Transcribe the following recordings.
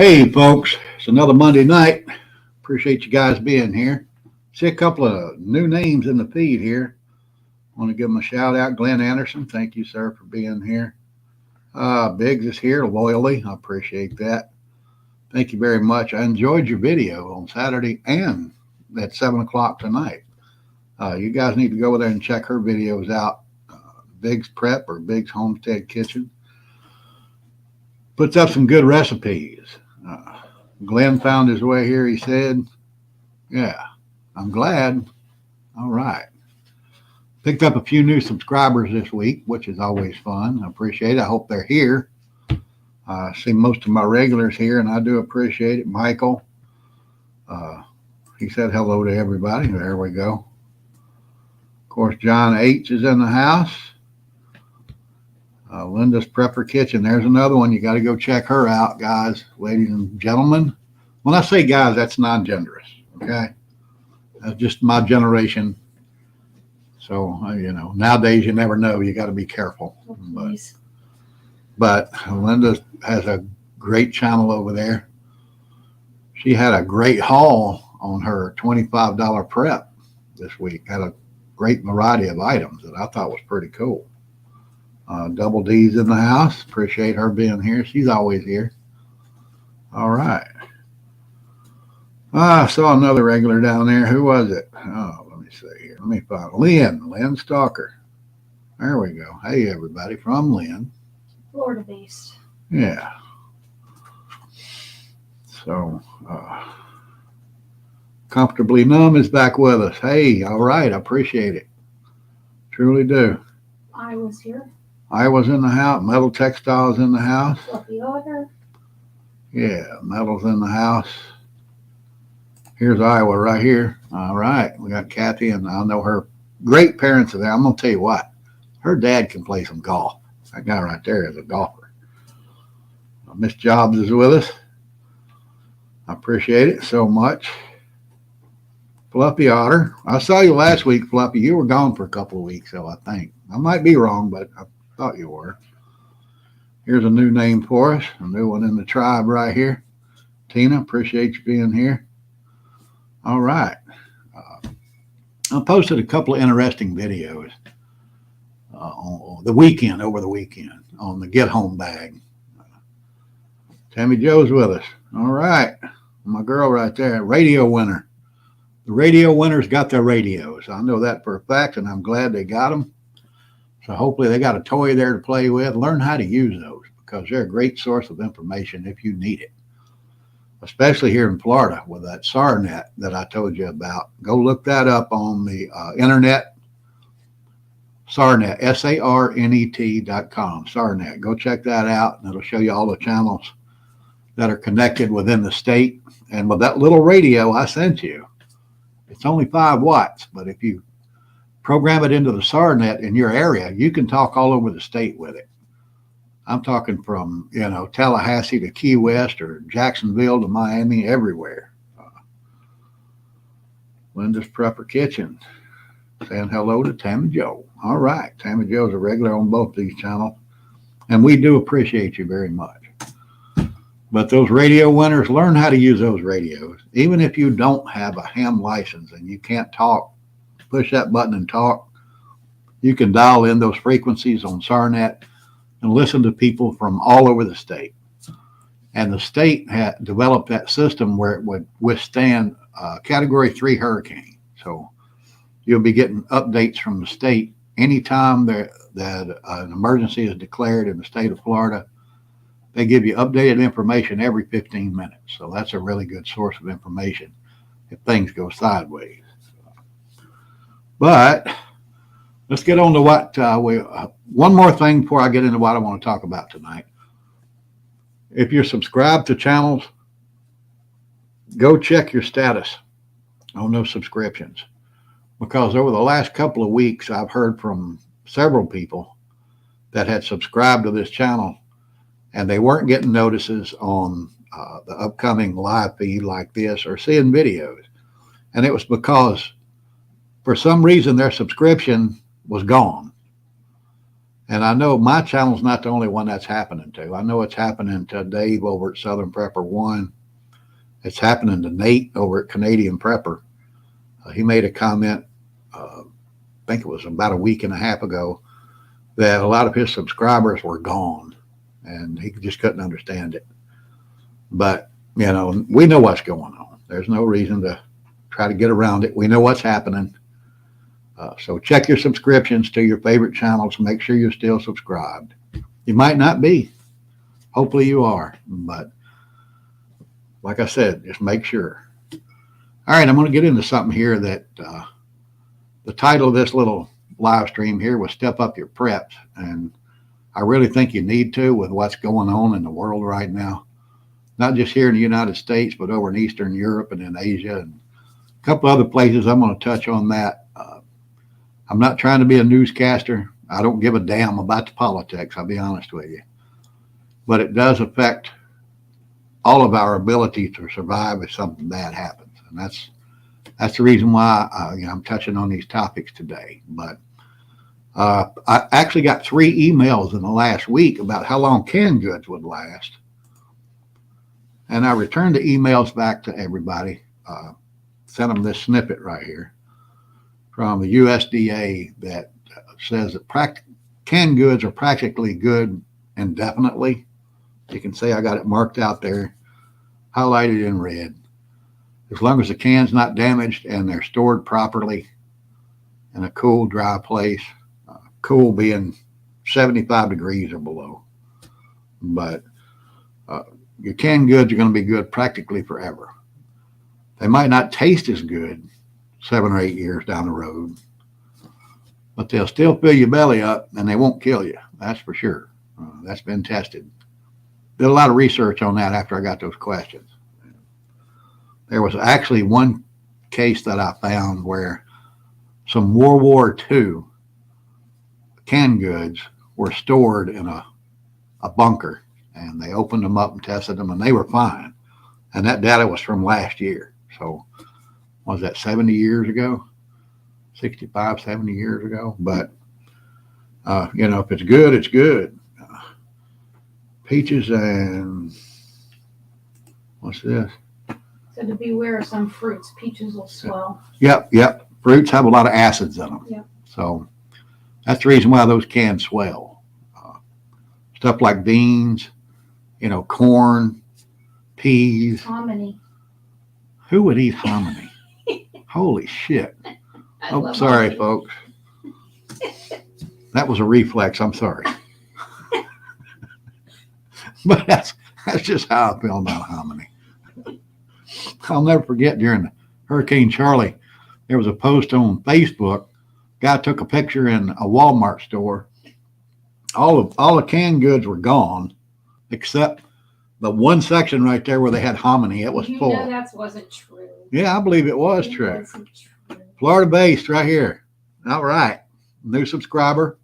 Hey, folks, it's another Monday night. Appreciate you guys being here. See a couple of new names in the feed here. Want to give them a shout out. Glenn Anderson, thank you, sir, for being here. Biggs is here loyally. I appreciate that. Thank you very much. I enjoyed your video on Saturday and at 7 o'clock tonight. You guys need to go over there and check her videos out. Biggs Prep or Biggs Homestead Kitchen. Puts up some good recipes. Glenn found his way here, he said. Yeah, I'm glad. All right. Picked up a few new subscribers this week, which is always fun. I appreciate it. I hope they're here. I see most of my regulars here, and I do appreciate it. Michael, he said hello to everybody. There we go. Of course, John H. is in the house. Linda's Prepper Kitchen. There's another one. You got to go check her out, guys, ladies and gentlemen. When I say guys, that's non-genderous, okay? That's just my generation. So, nowadays you never know. You got to be careful. Oh, but Linda has a great channel over there. She had a great haul on her $25 prep this week. Had a great variety of items that I thought was pretty cool. Double D's in the house. Appreciate her being here. She's always here. All right. I saw another regular down there. Who was it? Oh, let me see here. Let me find Lynn Stalker. There we go. Hey, everybody from Lynn. Florida based. Yeah. So, Comfortably Numb is back with us. Hey, all right. I appreciate it. Truly do. I was here. I was in the house. Metal Textiles in the house. Fluffy Otter. Yeah, Metal's in the house. Here's Iowa right here. All right. We got Kathy, and I know her great parents are there. I'm going to tell you what. Her dad can play some golf. That guy right there is a golfer. Miss Jobs is with us. I appreciate it so much. Fluffy Otter. I saw you last week, Fluffy. You were gone for a couple of weeks, so I think. I might be wrong, but I thought you were. Here's a new name for us, a new one in the tribe right here. Tina, appreciate you being here. All right. I posted a couple of interesting videos over the weekend on the Get Home bag. Tammy Joe's with us. All right. My girl right there, radio winner. The radio winners got their radios. I know that for a fact, and I'm glad they got them. So hopefully they got a toy there to play with. Learn how to use those because they're a great source of information if you need it, especially here in Florida with that SARnet that I told you about. Go look that up on the internet. SARnet, SARNET.com, SARnet. Go check that out, and it'll show you all the channels that are connected within the state. And with that little radio I sent you, it's only 5 watts, but if you program it into the SARnet in your area, you can talk all over the state with it. I'm talking from, Tallahassee to Key West or Jacksonville to Miami, everywhere. Linda's Prepper Kitchen. Saying hello to Tammy Joe. All right. Tammy Joe's a regular on both these channels, and we do appreciate you very much. But those radio winners, learn how to use those radios. Even if you don't have a ham license and you can't talk, push that button and talk. You can dial in those frequencies on SARnet and listen to people from all over the state. And the state had developed that system where it would withstand a Category 3 hurricane. So you'll be getting updates from the state anytime that an emergency is declared in the state of Florida. They give you updated information every 15 minutes. So that's a really good source of information if things go sideways. But let's get on to what one more thing before I get into what I want to talk about tonight. If you're subscribed to channels, go check your status on those subscriptions. Because over the last couple of weeks, I've heard from several people that had subscribed to this channel and they weren't getting notices on the upcoming live feed like this or seeing videos. And it was because for some reason their subscription was gone. And I know my channel's not the only one that's happening to. I know it's happening to Dave over at Southern Prepper One. It's happening to Nate over at Canadian Prepper. He made a comment, I think it was about a week and a half ago, that a lot of his subscribers were gone, and he just couldn't understand it. But, you know, we know what's going on. There's no reason to try to get around it. We know what's happening. So check your subscriptions to your favorite channels. Make sure you're still subscribed. You might not be. Hopefully you are. But like I said, just make sure. All right, I'm going to get into something here that the title of this little live stream here was Step Up Your Preps. And I really think you need to with what's going on in the world right now. Not just here in the United States, but over in Eastern Europe and in Asia and a couple other places. I'm going to touch on that. I'm not trying to be a newscaster. I don't give a damn about the politics, I'll be honest with you. But it does affect all of our ability to survive if something bad happens. And that's the reason why I'm touching on these topics today. But I actually got 3 emails in the last week about how long canned goods would last. And I returned the emails back to everybody, sent them this snippet right here from the USDA that says that canned goods are practically good indefinitely. You can see I got it marked out there, highlighted in red. As long as the can's not damaged and they're stored properly in a cool, dry place, cool being 75 degrees or below. But your canned goods are going to be good practically forever. They might not taste as good 7 or 8 years down the road, but they'll still fill your belly up and they won't kill you. That's for sure. That's been tested. Did a lot of research on that after I got those questions. There was actually one case that I found where some World War II canned goods were stored in a bunker, and they opened them up and tested them, and they were fine. And that data was from last year. So was that 70 years ago? 65, 70 years ago? But, if it's good, it's good. Peaches and what's this? So to beware of some fruits, peaches will swell. Yep. Fruits have a lot of acids in them. Yep. So that's the reason why those cans swell. Stuff like beans, corn, peas. Hominy. Who would eat hominy? Holy shit. I Oh, love sorry, hominy. folks. That was a reflex. I'm sorry. But that's just how I feel about hominy. I'll never forget during Hurricane Charlie, there was a post on Facebook. Guy took a picture in a Walmart store. All the canned goods were gone, except the one section right there where they had hominy. It was full. That wasn't true. Yeah, I believe it was It true. wasn't true. Florida based right here. All right. New subscriber.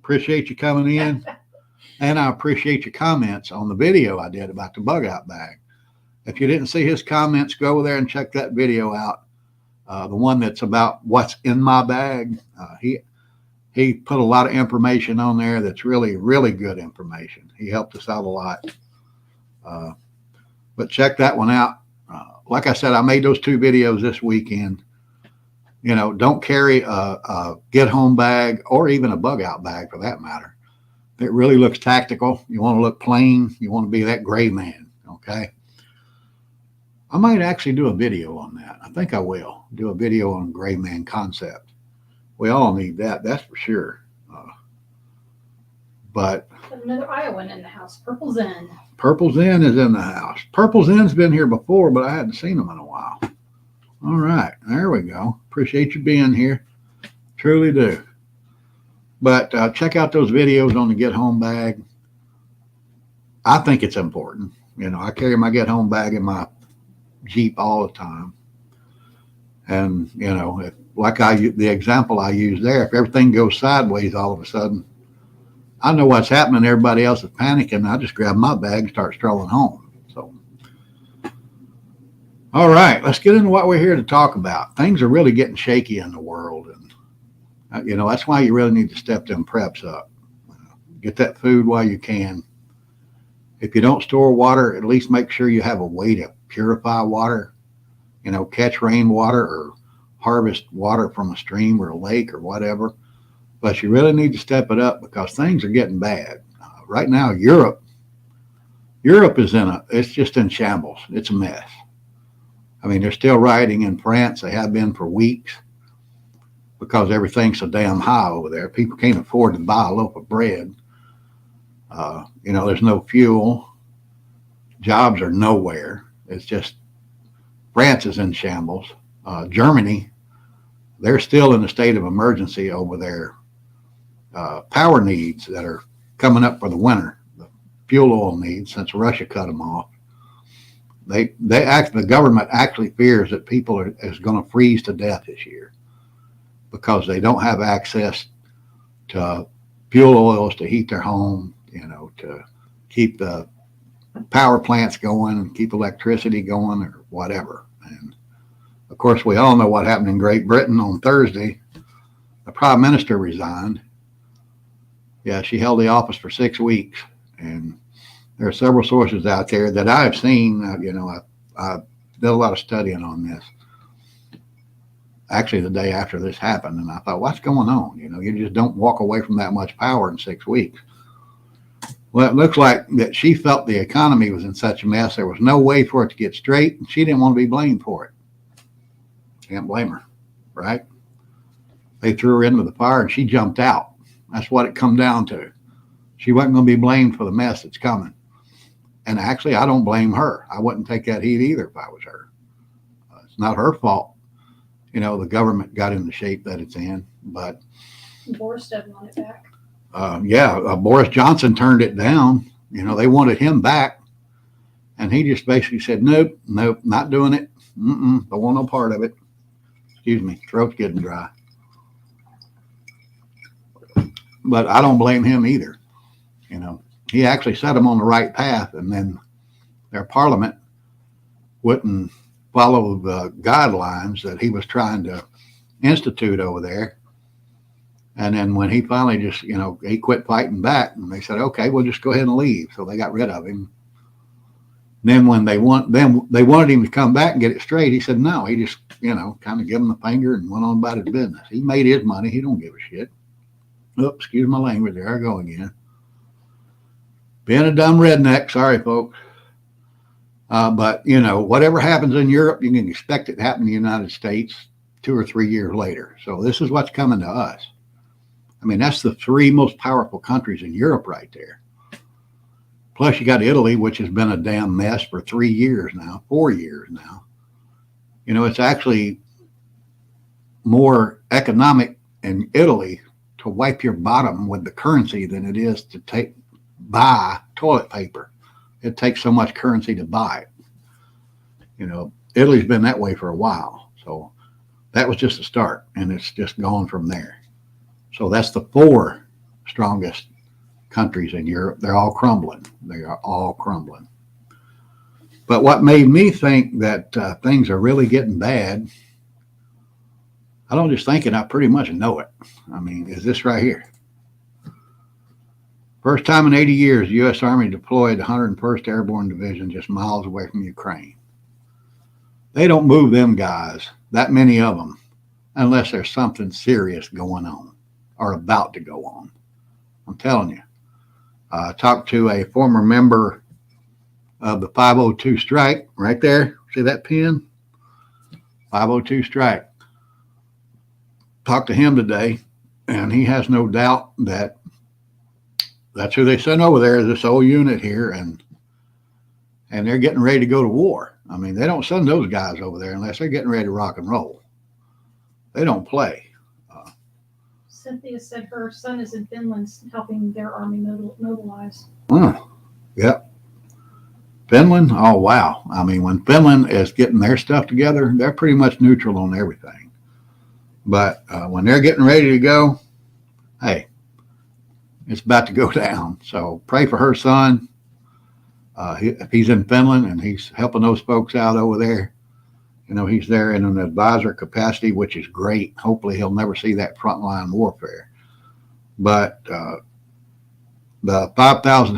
Appreciate you coming in. And I appreciate your comments on the video I did about the bug out bag. If you didn't see his comments, go over there and check that video out. The one that's about what's in my bag. He put a lot of information on there that's really, really good information. He helped us out a lot. But check that one out. Like I said, I made those 2 videos this weekend. Don't carry a get-home bag or even a bug-out bag for that matter. It really looks tactical. You want to look plain. You want to be that gray man, okay? I might actually do a video on that. I think I will do a video on gray man concept. We all need that, that's for sure. But Another Iowan in the house, Purple Zen. Purple Zen is in the house. Purple Zen's been here before, but I hadn't seen him in a while. All right, there we go. Appreciate you being here. Truly do. But check out those videos on the get home bag. I think it's important. I carry my get home bag in my Jeep all the time. And, the example I use there, if everything goes sideways all of a sudden, I know what's happening. Everybody else is panicking. I just grab my bag and start strolling home. So, all right, let's get into what we're here to talk about. Things are really getting shaky in the world. And, that's why you really need to step them preps up. Get that food while you can. If you don't store water, at least make sure you have a way to purify water. Catch rainwater or harvest water from a stream or a lake or whatever. But you really need to step it up because things are getting bad. Right now, Europe is it's just in shambles. It's a mess. I mean, they're still rioting in France. They have been for weeks because everything's so damn high over there. People can't afford to buy a loaf of bread. There's no fuel. Jobs are nowhere. It's just France is in shambles. Germany, they're still in a state of emergency over their power needs that are coming up for the winter. The fuel oil needs, since Russia cut them off. The government actually fears that people is going to freeze to death this year because they don't have access to fuel oils to heat their home, to keep the power plants going and keep electricity going or whatever. And of course, we all know what happened in Great Britain on Thursday. The prime minister resigned. Yeah, she held the office for 6 weeks. And there are several sources out there that I've seen. I did a lot of studying on this. Actually, the day after this happened, and I thought, what's going on? You just don't walk away from that much power in 6 weeks. Well, it looks like that she felt the economy was in such a mess, there was no way for it to get straight, and she didn't want to be blamed for it. Can't blame her, right? They threw her into the fire, and she jumped out. That's what it come down to. She wasn't going to be blamed for the mess that's coming. And actually, I don't blame her. I wouldn't take that heat either if I was her. It's not her fault. The government got in the shape that it's in, but Boris doesn't want it back. Boris Johnson turned it down. They wanted him back, and he just basically said, nope, not doing it. Don't want no part of it. Excuse me, throat's getting dry. But I don't blame him either. He actually set them on the right path, and then their parliament wouldn't follow the guidelines that he was trying to institute over there. And then when he finally just, he quit fighting back, and they said, okay, we'll just go ahead and leave. So they got rid of him. Then when they wanted him to come back and get it straight, he said no. He just, kind of gave him the finger and went on about his business. He made his money. He don't give a shit. Oops, excuse my language. There I go again. Being a dumb redneck. Sorry, folks. But, whatever happens in Europe, you can expect it to happen in the United States 2 or 3 years later. So this is what's coming to us. I mean, that's the 3 most powerful countries in Europe right there. Plus, you got Italy, which has been a damn mess for 4 years now. It's actually more economic in Italy to wipe your bottom with the currency than it is to buy toilet paper. It takes so much currency to buy it. Italy's been that way for a while. So that was just a start, and it's just gone from there. So that's the 4 strongest countries in Europe. They're all crumbling. They are all crumbling. But what made me think that things are really getting bad, I don't just think it, I pretty much know it. I mean, is this right here. First time in 80 years, the U.S. Army deployed the 101st Airborne Division just miles away from Ukraine. They don't move them guys, that many of them, unless there's something serious going on or about to go on. I'm telling you. I talked to a former member of the 502 Strike right there. See that pin? 502 Strike. Talked to him today, and he has no doubt that that's who they sent over there, this old unit here, and they're getting ready to go to war. I mean, they don't send those guys over there unless they're getting ready to rock and roll. They don't play. Cynthia said her son is in Finland helping their army mobilize. Yep. Finland, oh wow. I mean, when Finland is getting their stuff together, they're pretty much neutral on everything. But when they're getting ready to go, hey, it's about to go down. So pray for her son. If he's in Finland and he's helping those folks out over there, he's there in an advisor capacity, which is great. Hopefully he'll never see that frontline warfare. But the 5,000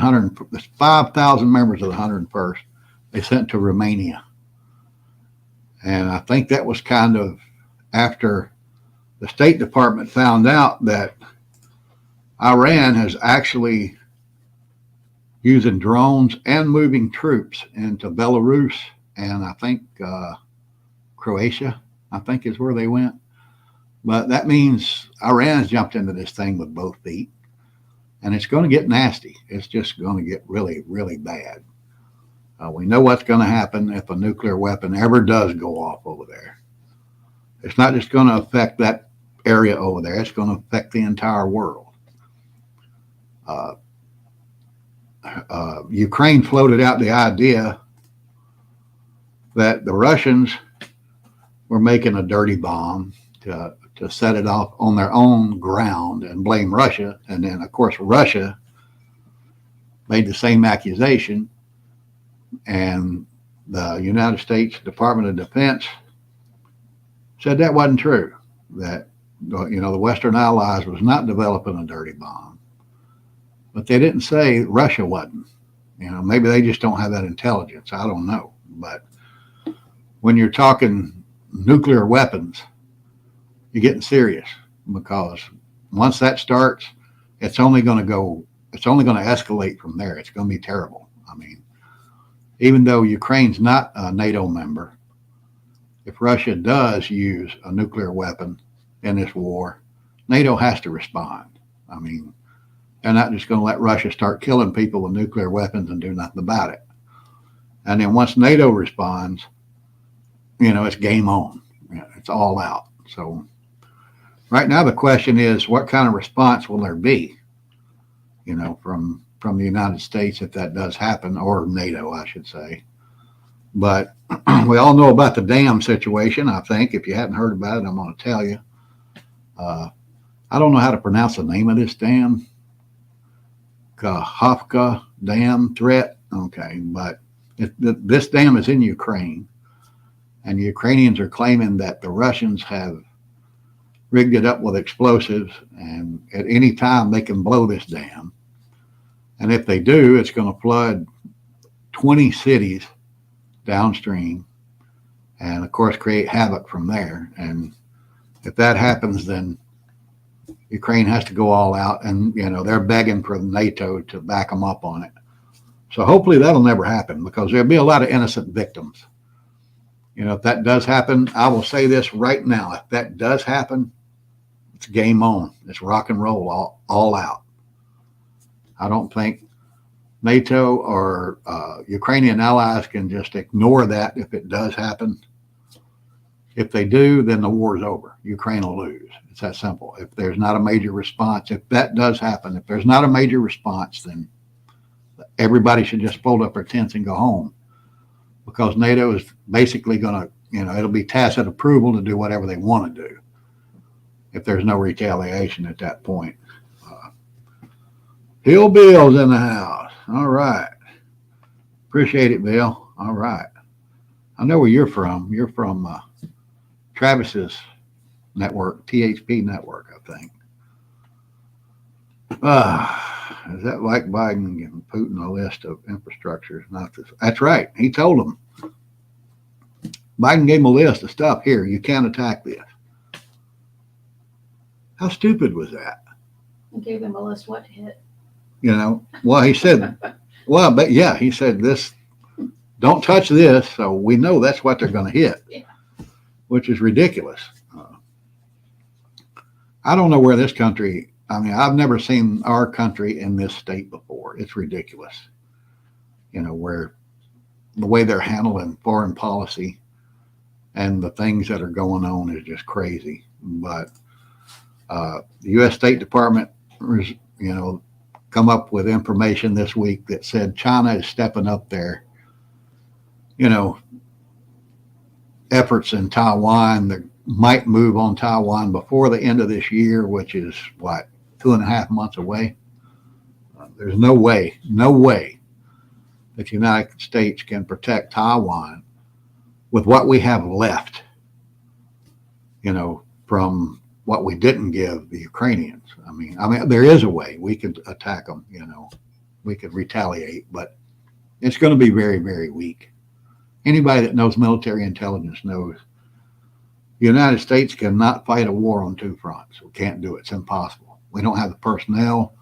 members of the 101st, they sent to Romania. And I think that was kind of after the State Department found out that Iran has actually using drones and moving troops into Belarus and I think Croatia, I think is where they went. But that means Iran's jumped into this thing with both feet. And it's going to get nasty. It's just going to get really, really bad. We know what's going to happen if a nuclear weapon ever does go off over there. It's not just going to affect that area over there. It's going to affect the entire world. Ukraine floated out the idea that the Russians were making a dirty bomb to set it off on their own ground and blame Russia. And then, of course, Russia made the same accusation. And the United States Department of Defense said that wasn't true, that, the Western Allies was not developing a dirty bomb. But they didn't say Russia wasn't. Maybe they just don't have that intelligence. I don't know. But when you're talking nuclear weapons, you're getting serious, because once that starts, it's only going to escalate from there. It's going to be terrible. I mean, even though Ukraine's not a NATO member, if Russia does use a nuclear weapon in this war, NATO has to respond. I mean, they're not just going to let Russia start killing people with nuclear weapons and do nothing about it. And then once NATO responds, it's game on. It's all out. So right now the question is, what kind of response will there be, from the United States if that does happen, or NATO, I should say. But we all know about the dam situation, I think. If you hadn't heard about it, I'm going to tell you. I don't know how to pronounce the name of this dam. Kakhovka Dam threat. Okay, but this dam is in Ukraine, and the Ukrainians are claiming that the Russians have rigged it up with explosives, and at any time they can blow this dam. And if they do, it's going to flood 20 cities downstream, and of course create havoc from there. And if that happens, then Ukraine has to go all out, and they're begging for NATO to back them up on it. So hopefully that'll never happen, because there'll be a lot of innocent victims. If that does happen, I will say this right now: if that does happen, it's game on. It's rock and roll all out. I don't think NATO or Ukrainian allies can just ignore that if it does happen. If they do, then the war is over. Ukraine will lose. It's that simple. If there's not a major response, if that does happen, if there's not a major response, then everybody should just fold up their tents and go home, because NATO is basically going to, it'll be tacit approval to do whatever they want to do if there's no retaliation at that point. Hill Bill's in the house. All right. Appreciate it, Bill. All right. I know where you're from. You're from Travis's network, THP network, I think. Is that like Biden giving Putin a list of infrastructure? Not this. That's right. He told him. Biden gave him a list of stuff. Here, you can't attack this. How stupid was that? And gave them a list what to hit. Well, he said, but yeah, he said this, don't touch this. So we know that's what they're going to hit, Yeah. Which is ridiculous. I don't know where this country, I've never seen our country in this state before. It's ridiculous. Where the way they're handling foreign policy and the things that are going on is just crazy. But the U.S. State Department, come up with information this week that said China is stepping up their, efforts in Taiwan that might move on Taiwan before the end of this year, which is 2.5 months away. There's no way that the United States can protect Taiwan with what we have left, from what we didn't give the Ukrainians. I mean, there is a way we could attack them. We could retaliate, but it's going to be very, very weak. Anybody that knows military intelligence knows the United States cannot fight a war on two fronts. We can't do it. It's impossible. We don't have the personnel,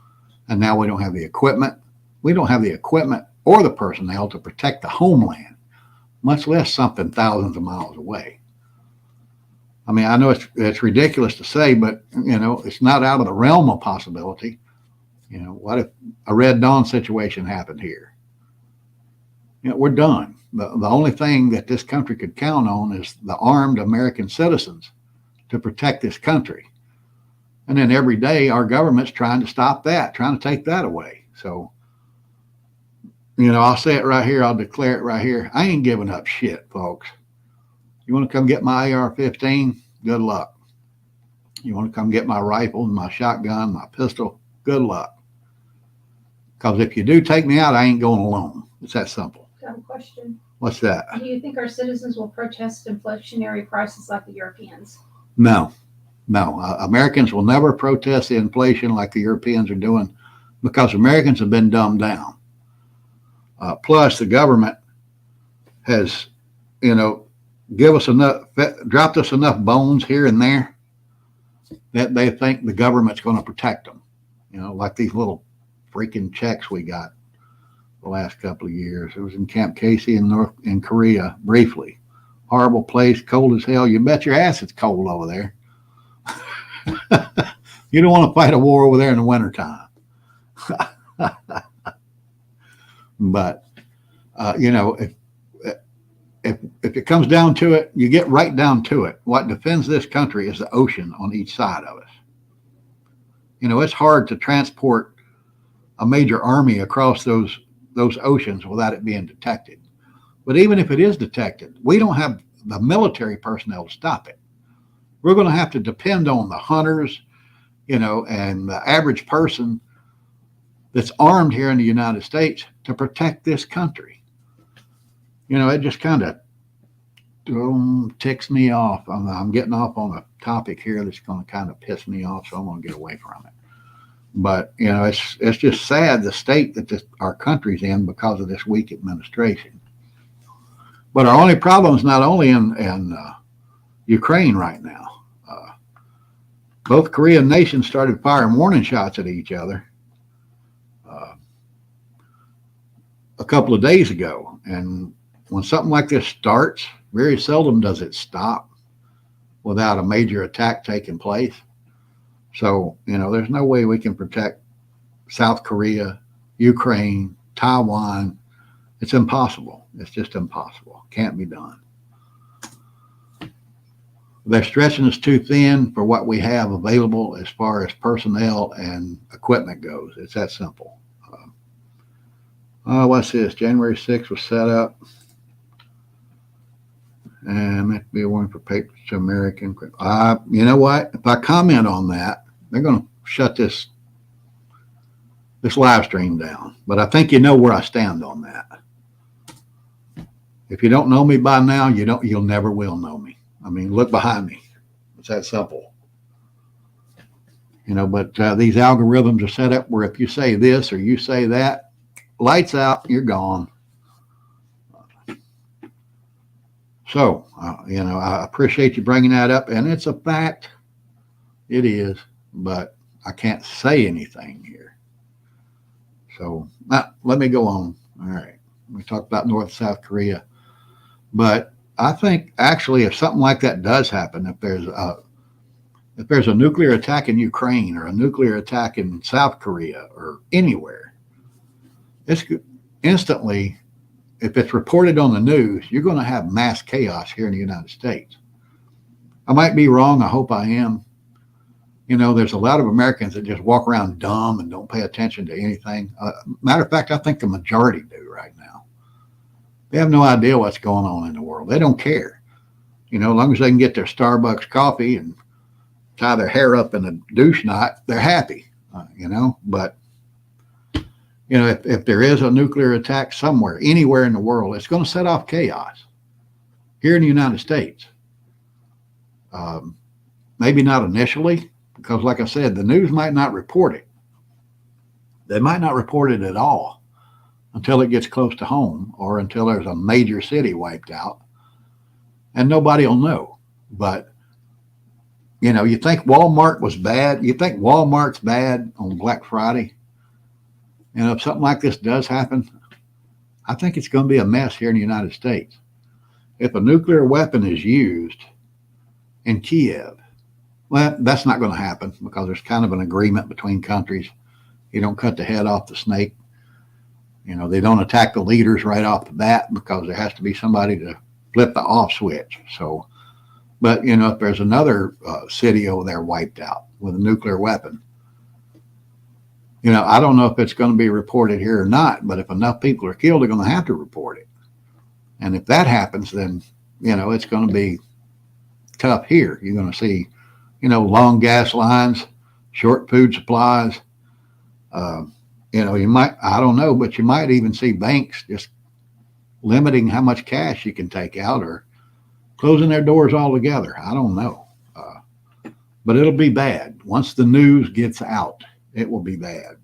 and now we don't have the equipment. We don't have the equipment or the personnel to protect the homeland, much less something thousands of miles away. I mean, I know it's ridiculous to say, but, it's not out of the realm of possibility. What if a Red Dawn situation happened here? We're done. The only thing that this country could count on is the armed American citizens to protect this country. And then every day our government's trying to stop that, trying to take that away. So, I'll say it right here. I'll declare it right here. I ain't giving up shit, folks. You want to come get my AR-15? Good luck. You want to come get my rifle, my shotgun, my pistol? Good luck. Because if you do take me out, I ain't going alone. It's that simple. I have a question. What's that? Do you think our citizens will protest inflationary prices like the Europeans? No. Americans will never protest the inflation like the Europeans are doing because Americans have been dumbed down. Plus, the government has, dropped us enough bones here and there that they think the government's going to protect them. Like these little freaking checks we got the last couple of years. It was in Camp Casey in Korea briefly. Horrible place, cold as hell. You bet your ass it's cold over there. You don't want to fight a war over there in the wintertime. But, if it comes down to it, you get right down to it. What defends this country is the ocean on each side of us. It's hard to transport a major army across those oceans without it being detected. But even if it is detected, we don't have the military personnel to stop it. We're going to have to depend on the hunters, and the average person that's armed here in the United States to protect this country. It just kind of ticks me off. I'm getting off on a topic here that's going to kind of piss me off, so I'm going to get away from it. But, it's just sad the state that our country's in because of this weak administration. But our only problem is not only in Ukraine right now. Both Korean nations started firing warning shots at each other a couple of days ago. And when something like this starts, very seldom does it stop without a major attack taking place. So, there's no way we can protect South Korea, Ukraine, Taiwan. It's impossible. It's just impossible. Can't be done. They're stretching us too thin for what we have available as far as personnel and equipment goes. It's that simple. What's this? January 6th was set up. And meant to be a warning for papers to American. You know what? If I comment on that, they're going to shut this live stream down. But I think you know where I stand on that. If you don't know me by now, you'll never will know me. I mean, look behind me. It's that simple. But these algorithms are set up where if you say this or you say that, lights out, you're gone. So, I appreciate you bringing that up, and it's a fact. It is, but I can't say anything here. So, let me go on. All right. We talked about North and South Korea. But I think actually if something like that does happen, if there's a nuclear attack in Ukraine or a nuclear attack in South Korea or anywhere, it's instantly, if it's reported on the news, you're going to have mass chaos here in the United States. I might be wrong. I hope I am. There's a lot of Americans that just walk around dumb and don't pay attention to anything. Matter of fact, I think the majority do right now. They have no idea what's going on in the world. They don't care. As long as they can get their Starbucks coffee and tie their hair up in a douche knot, they're happy, But, if there is a nuclear attack somewhere, anywhere in the world, it's going to set off chaos here in the United States. maybe not initially, because like I said, the news might not report it. They might not report it at all until it gets close to home or until there's a major city wiped out, and nobody will know. But you think Walmart was bad? You think Walmart's bad on Black Friday? If something like this does happen, I think it's going to be a mess here in the United States. If a nuclear weapon is used in Kiev, well, that's not going to happen because there's kind of an agreement between countries. You don't cut the head off the snake. They don't attack the leaders right off the bat because there has to be somebody to flip the off switch. So, but if there's another city over there wiped out with a nuclear weapon, I don't know if it's going to be reported here or not, but if enough people are killed, they're going to have to report it. And if that happens, then, it's going to be tough here. You're going to see, long gas lines, short food supplies. You might, I don't know, but you might even see banks just limiting how much cash you can take out or closing their doors altogether. I don't know. But it'll be bad. Once the news gets out, it will be bad.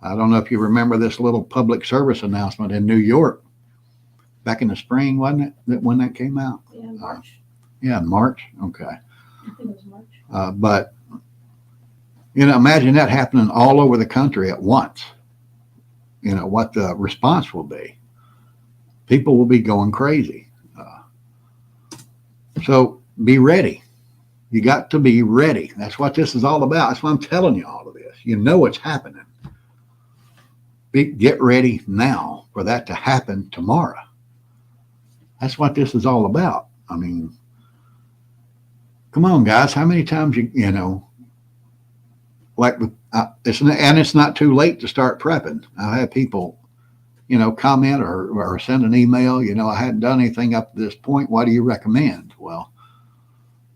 I don't know if you remember this little public service announcement in New York back in the spring, wasn't it, when that came out? Yeah, March. Yeah, March. Okay. I think it was March. But, imagine that happening all over the country at once. What the response will be. People will be going crazy. So be ready. You got to be ready. That's what this is all about. That's why I'm telling you all of this. It's happening. Get ready now for that to happen tomorrow. That's what this is all about. I mean, come on, guys. How many times it's not too late to start prepping. I have people, comment or send an email. I hadn't done anything up to this point. What do you recommend? Well,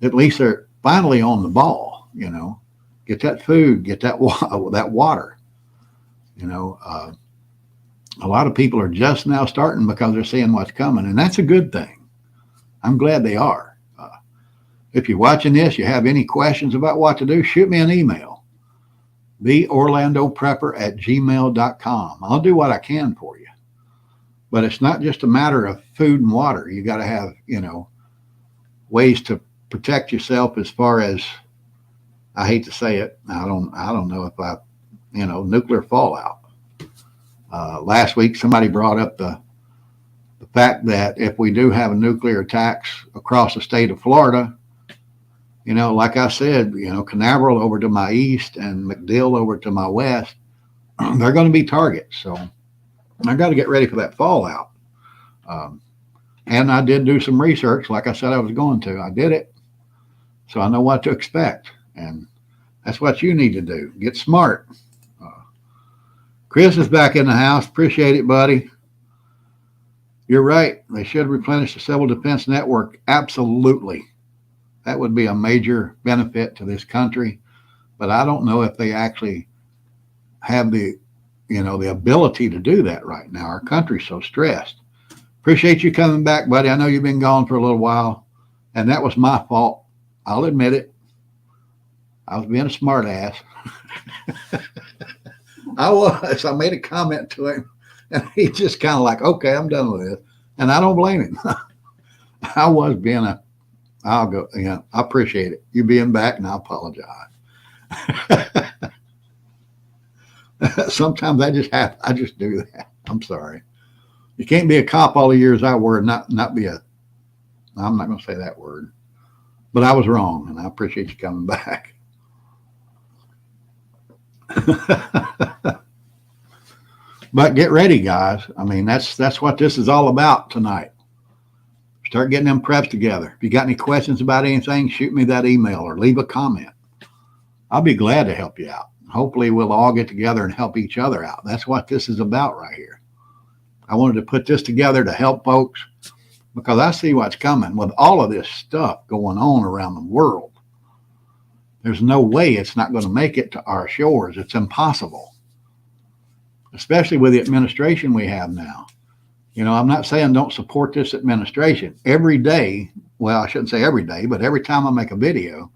at least they're finally on the ball. Get that food, get that water. A lot of people are just now starting because they're seeing what's coming, and that's a good thing. I'm glad they are. If you're watching this, you have any questions about what to do, shoot me an email. theorlandoprepper@gmail.com. I'll do what I can for you. But it's not just a matter of food and water. You got to have, ways to protect yourself as far as, I hate to say it, I don't know if nuclear fallout. Last week, somebody brought up the fact that if we do have a nuclear attacks across the state of Florida, like I said, Canaveral over to my east and MacDill over to my west, they're going to be targets. So I got to get ready for that fallout. And I did do some research, like I said I was going to. I did it, so I know what to expect. And that's what you need to do. Get smart. Chris is back in the house. Appreciate it, buddy. You're right. They should replenish the Civil Defense Network. Absolutely. That would be a major benefit to this country. But I don't know if they actually have the ability to do that right now. Our country's so stressed. Appreciate you coming back, buddy. I know you've been gone for a little while, and that was my fault. I'll admit it. I was being a smart ass. I was. I made a comment to him, and he just kind of like, okay, I'm done with this. And I don't blame him. I was being I'll go, I appreciate it. You being back, and I apologize. Sometimes I just do that. I'm sorry. You can't be a cop all the years I were and not be I'm not going to say that word. But I was wrong, and I appreciate you coming back. But get ready, guys. I mean, that's what this is all about tonight. Start getting them preps together. If you got any questions about anything, shoot me that email or leave a comment. I'll be glad to help you out. Hopefully we'll all get together and help each other out. That's what this is about right here. I wanted to put this together to help folks because I see what's coming with all of this stuff going on around the world. There's no way it's not going to make it to our shores. It's impossible, especially with the administration we have now. I'm not saying don't support this administration. Every day, well, I shouldn't say every day, but every time I make a video,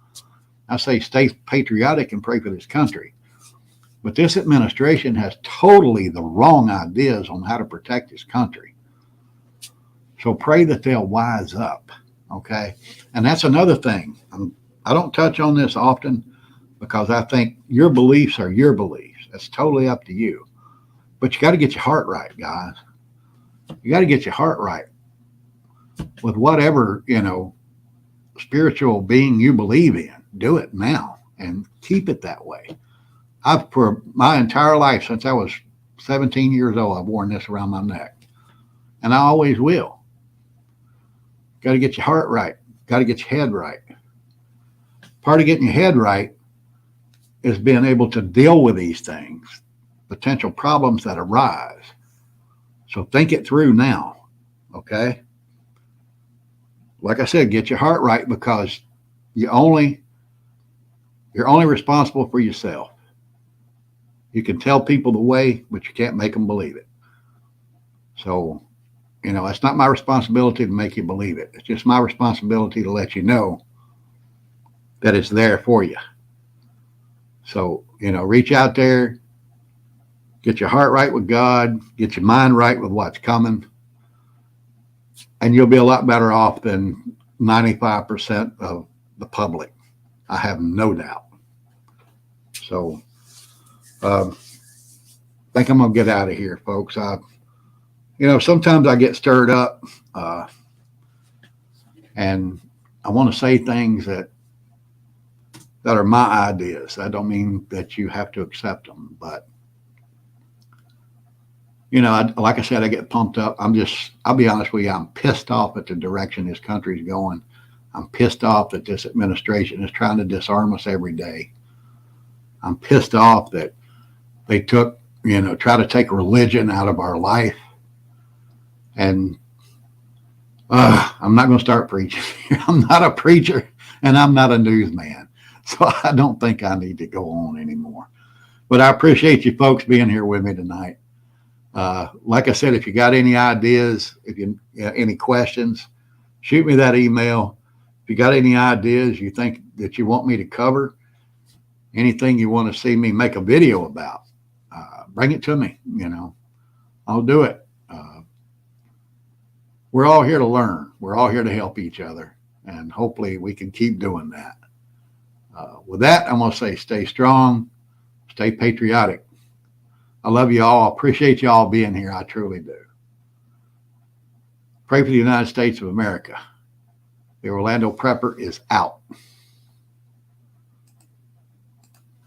I say stay patriotic and pray for this country. But this administration has totally the wrong ideas on how to protect this country. So pray that they'll wise up. Okay. And that's another thing. I don't touch on this often because I think your beliefs are your beliefs. That's totally up to you. But you got to get your heart right, guys. You got to get your heart right with whatever, spiritual being you believe in. Do it now and keep it that way. For my entire life, since I was 17 years old, I've worn this around my neck. And I always will. Got to get your heart right. Got to get your head right. Part of getting your head right is being able to deal with these things, potential problems that arise. So think it through now, okay? Like I said, get your heart right because you're only responsible for yourself. You can tell people the way, but you can't make them believe it. So, it's not my responsibility to make you believe it. It's just my responsibility to let you know that it's there for you. So, reach out there, get your heart right with God, get your mind right with what's coming, and you'll be a lot better off than 95% of the public. I have no doubt. So, I think I'm going to get out of here, folks. Sometimes I get stirred up, and I want to say things that are my ideas. I don't mean that you have to accept them, but like I said, I get pumped up. I'll be honest with you, I'm pissed off at the direction this country's going. I'm pissed off that this administration is trying to disarm us every day. I'm pissed off that they try to take religion out of our life. And I'm not going to start preaching. I'm not a preacher and I'm not a newsman. So I don't think I need to go on anymore. But I appreciate you folks being here with me tonight. Like I said, if you got any ideas, any questions, shoot me that email. If you got any ideas you think that you want me to cover, anything you want to see me make a video about, bring it to me. I'll do it. We're all here to learn. We're all here to help each other. And hopefully we can keep doing that. With that, I'm going to say stay strong, stay patriotic. I love you all. I appreciate you all being here. I truly do. Pray for the United States of America. The Orlando Prepper is out.